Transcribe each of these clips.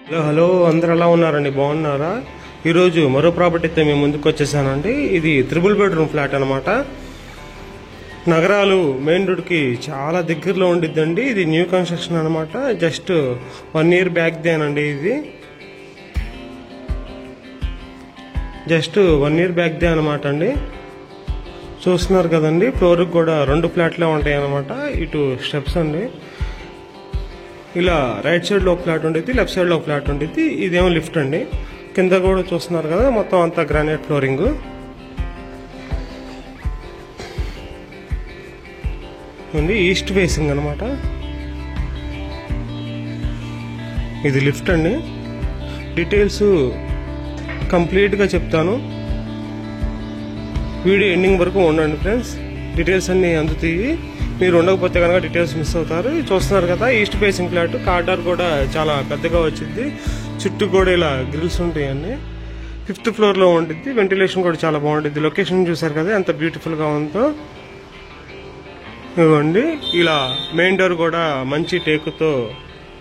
Hello hello అందరు ఎలా ఉన్నారండి, బాగున్నారా? ఈరోజు మరో ప్రాపర్టీతో మేము ముందుకు వచ్చేసానండి. ఇది 3 బెడ్రూమ్ ఫ్లాట్ అనమాట. నగరాలు మెయిన్ రోడ్కి చాలా దగ్గరలో ఉండిద్దండి. ఇది న్యూ కన్స్ట్రక్షన్ అనమాట. Just 1 year బ్యాక్దేనండి. ఇది జస్ట్ 1 year బ్యాక్దే అనమాట అండి. చూస్తున్నారు కదండి, ఫ్లోర్కి కూడా 2 ఫ్లాట్లే ఉంటాయి అనమాట. ఇటు స్టెప్స్ అండి. ఇలా రైట్ సైడ్లో ఒక ఫ్లాట్ ఉండిద్ది, లెఫ్ట్ సైడ్లో ఒక ఫ్లాట్ ఉండిద్ది. ఇదేమో లిఫ్ట్ అండి. కింద కూడా చూస్తున్నారు కదా, మొత్తం అంతా గ్రానైట్ ఫ్లోరింగ్. ఉంది ఈస్ట్ ఫేసింగ్ అనమాట. ఇది లిఫ్ట్ అండి. డీటెయిల్స్ కంప్లీట్గా చెప్తాను, వీడియో ఎండింగ్ వరకు ఉండండి ఫ్రెండ్స్. డీటెయిల్స్ అన్నీ అందుతాయి. మీరు ఉండకపోతే కనుక డీటెయిల్స్ మిస్ అవుతారు. చూస్తున్నారు కదా, ఈస్ట్ ఫేసింగ్ ఫ్లాట్. కార్డర్ కూడా చాలా పెద్దగా వచ్చింది. చుట్టూ కూడా ఇలా గ్రిల్స్ ఉంటాయండి. 5th ఫ్లోర్లో ఉంటుంది. వెంటిలేషన్ కూడా చాలా బాగుంటుంది. లొకేషన్ చూసారు కదా ఎంత బ్యూటిఫుల్గా ఉందో. ఇవ్వండి, ఇలా మెయిన్ డోర్ కూడా మంచి టేకుతో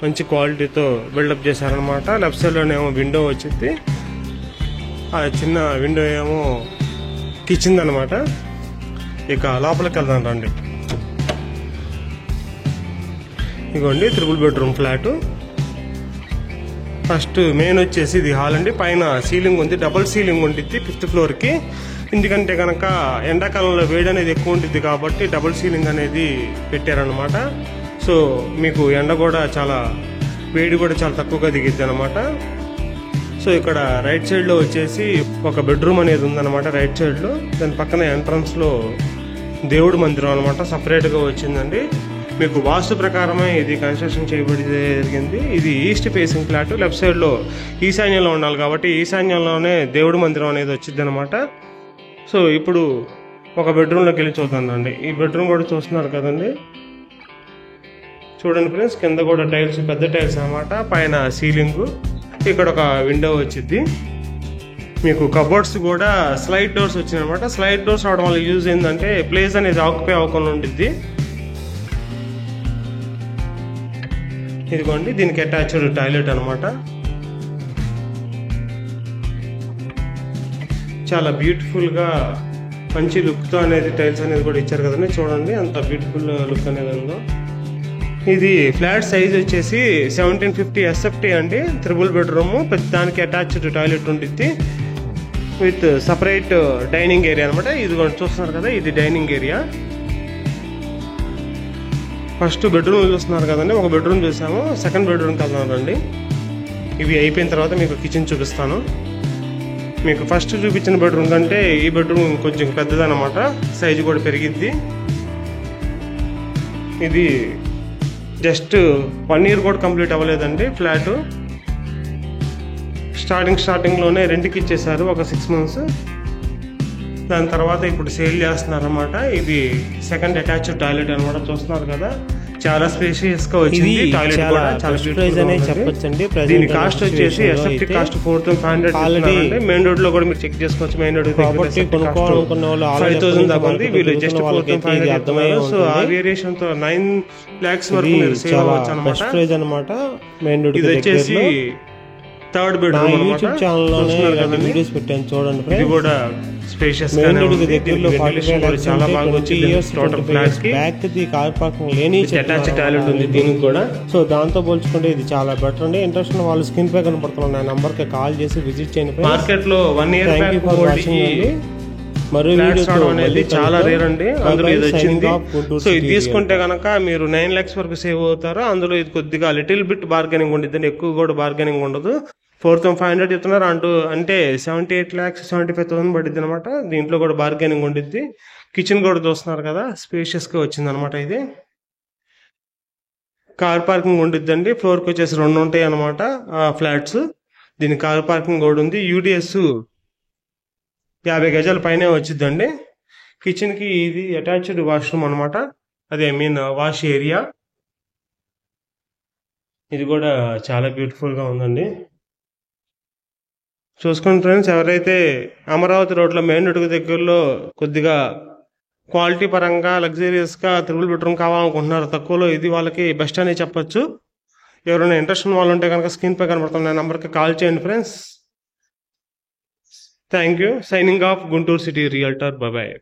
మంచి క్వాలిటీతో బిల్డప్ చేశారనమాట. లెఫ్ట్ సైడ్లోనేమో విండో వచ్చింది. ఆ చిన్న విండో ఏమో కిచెన్ అనమాట. ఇక లోపలికి వెళ్దాం రండి. ఇదిగోండి 3 బెడ్రూమ్ ఫ్లాట్. ఫస్ట్ మెయిన్ వచ్చేసి ఇది హాల్ అండి. పైన సీలింగ్ ఉంది, డబుల్ సీలింగ్ ఉంటుంది 5th ఫ్లోర్కి. ఎందుకంటే కనుక ఎండాకాలంలో వేడి అనేది ఎక్కువ ఉంటుంది కాబట్టి డబుల్ సీలింగ్ అనేది పెట్టారనమాట. సో మీకు ఎండ కూడా చాలా, వేడి కూడా చాలా తక్కువగా దిగిద్ది అనమాట. సో ఇక్కడ రైట్ సైడ్లో వచ్చేసి ఒక బెడ్రూమ్ అనేది ఉందన్నమాట. రైట్ సైడ్లో దాని పక్కన ఎంట్రన్స్లో దేవుడి మందిరం అనమాట, సపరేట్గా వచ్చిందండి. మీకు వాస్తు ప్రకారమే ఇది కన్స్ట్రక్షన్ చేయబడి జరిగింది. ఇది ఈస్ట్ ఫేసింగ్ ఫ్లాట్. లెఫ్ట్ సైడ్లో ఈశాన్యంలో ఉండాలి కాబట్టి ఈశాన్యంలోనే దేవుడి మందిరం అనేది వచ్చింది అనమాట. సో ఇప్పుడు ఒక బెడ్రూమ్లోకి వెళ్ళి చూద్దామండి. ఈ బెడ్రూమ్ కూడా చూస్తున్నారు కదండి, చూడండి ఫ్రెండ్స్. కింద కూడా టైల్స్, పెద్ద టైల్స్ అనమాట. పైన సీలింగ్, ఇక్కడ ఒక విండో వచ్చింది. మీకు కబోర్డ్స్ కూడా స్లైడ్ డోర్స్ వచ్చినాయి అనమాట. స్లైడ్ డోర్స్ రావడం వల్ల యూజ్ ఏంటంటే ప్లేస్ అనేది ఆక్యుపై అవ్వకుండా ఉంటుంది. ఇదిగోండి, దీనికి అటాచ్డ్ టాయిలెట్ అనమాట. చాలా బ్యూటిఫుల్గా మంచి లుక్తో అనేది టైల్స్ అనేది కూడా ఇచ్చారు కదండి. చూడండి అంత బ్యూటిఫుల్ లుక్ అనేది ఉందో. ఇది ఫ్లాట్ సైజ్ వచ్చేసి 1750 SFT అండి. 3 బెడ్రూమ్. దానికి అటాచ్డ్ టాయిలెట్ ఉంటుంది విత్ సపరేట్ డైనింగ్ ఏరియా అనమాట. ఇది కూడా చూస్తున్నారు కదా, ఇది డైనింగ్ ఏరియా. ఫస్ట్ బెడ్రూమ్ చూస్తున్నారు కదండి, ఒక బెడ్రూమ్ చూసాము. సెకండ్ బెడ్రూమ్కి వెళ్దాం రండి. ఇవి అయిపోయిన తర్వాత మీకు కిచెన్ చూపిస్తాను. మీకు ఫస్ట్ చూపించిన బెడ్రూమ్ కంటే ఈ బెడ్రూమ్ కొంచెం పెద్దదన్నమాట, సైజు కూడా పెరిగిద్ది. ఇది జస్ట్ 1 year కూడా కంప్లీట్ అవ్వలేదండి ఫ్లాట్. స్టార్టింగ్లోనే రెంట్కి ఇచ్చేసారు ఒక 6 months. దాని తర్వాత ఇప్పుడు సేల్ చేస్తున్నారన్నమాట. ఇది సెకండ్ అటాచ్డ్ టాయిలెట్ అనమాట. చూస్తున్నారు కదా, చాలా స్పేషియస్ గా వచ్చింది. టాయిలెట్ కూడా చాలా చెప్పొచ్చండి. దీని కాస్ట్ వచ్చేసి ఎస్ఎఫ్టీ కాస్ట్ 4500. మెయిన్ రోడ్ లో కూడా మీరు చెక్ చేసుకోవచ్చు. మెయిన్ రోడ్ 5000 దాకా ఉంది. వీళ్ళు జస్ట్ 4500. సో ఆ వేరియేషన్ తో 9 lakhs వరకు మీరు సేవ్ అవ్వచ్చు అనమాట. ఇది వచ్చేసి థర్డ్ బెడ్రూమ్ అనమాట. వీడియోస్ పెట్టాను చూడండి. ఇది కూడా స్పేషియస్ గానే ఉంది. చాలా బాగా వచ్చింది. టోటల్ ఫ్లాట్ కి బ్యాక్ ది కార్ పార్కింగ్ లేని అటాచ్డ్ టాయిలెట్ ఉంది దీనికి కూడా. సో దాంతో పోల్చుకుంటే ఇది చాలా బెటర్ అండి. ఇంట్రెస్ట్ ఉన్న వాళ్ళు స్క్రీన్ పై కనపడుతున్న నంబర్ కి కాల్ చేసి విజిట్ చేయండి. మార్కెట్ లో 1 year మరో వీడియో అనేది చాలా రేర్ అండి. అందులో ఇది వచ్చింది. సో ఇది తీసుకుంటే కనుక మీరు 9 lakhs వరకు సేవ్ అవుతారు. అందులో ఇది కొద్దిగా లిటిల్ బిట్ బార్గెనింగ్ ఉంటుంది, ఎక్కువ కూడా బార్గెనింగ్ ఉండదు. 4500 చెప్తున్నారు అంటే 78 lakhs 75,000 పడుద్ది అనమాట. దీంట్లో కూడా బార్గెనింగ్ ఉండిద్ది. కిచెన్ కూడా చూస్తున్నారు కదా, స్పేషియస్ గా వచ్చింది అనమాట. ఇది కార్ పార్కింగ్ ఉండిద్దండి. ఫ్లోర్కి వచ్చేసి 2 ఉంటాయి అనమాట ఫ్లాట్స్. దీని కార్ పార్కింగ్ కూడా ఉంది. UDS 50 గజాల పైనే వచ్చిద్దండి. కిచెన్ కి ఇది అటాచ్డ్ వాష్రూమ్ అనమాట. అదే వాష్ ఏరియా. ఇది కూడా చాలా బ్యూటిఫుల్ గా ఉందండి. చూసుకోండి ఫ్రెండ్స్, ఎవరైతే అమరావతి రోడ్లో మెయిన్ రోడ్డు దగ్గరలో కొద్దిగా క్వాలిటీ పరంగా లగ్జరియస్గా 3 బెడ్రూమ్ కావాలనుకుంటున్నారు తక్కువలో, ఇది వాళ్ళకి బెస్ట్ అనే చెప్పొచ్చు. ఎవరైనా ఇంట్రెస్ట్ ఉన్న వాళ్ళు ఉంటే కనుక స్క్రీన్ పై కనబడుతున్న నెంబర్కి కాల్ చేయండి friends. Thank you. Signing off Guntur city realtor. Bye.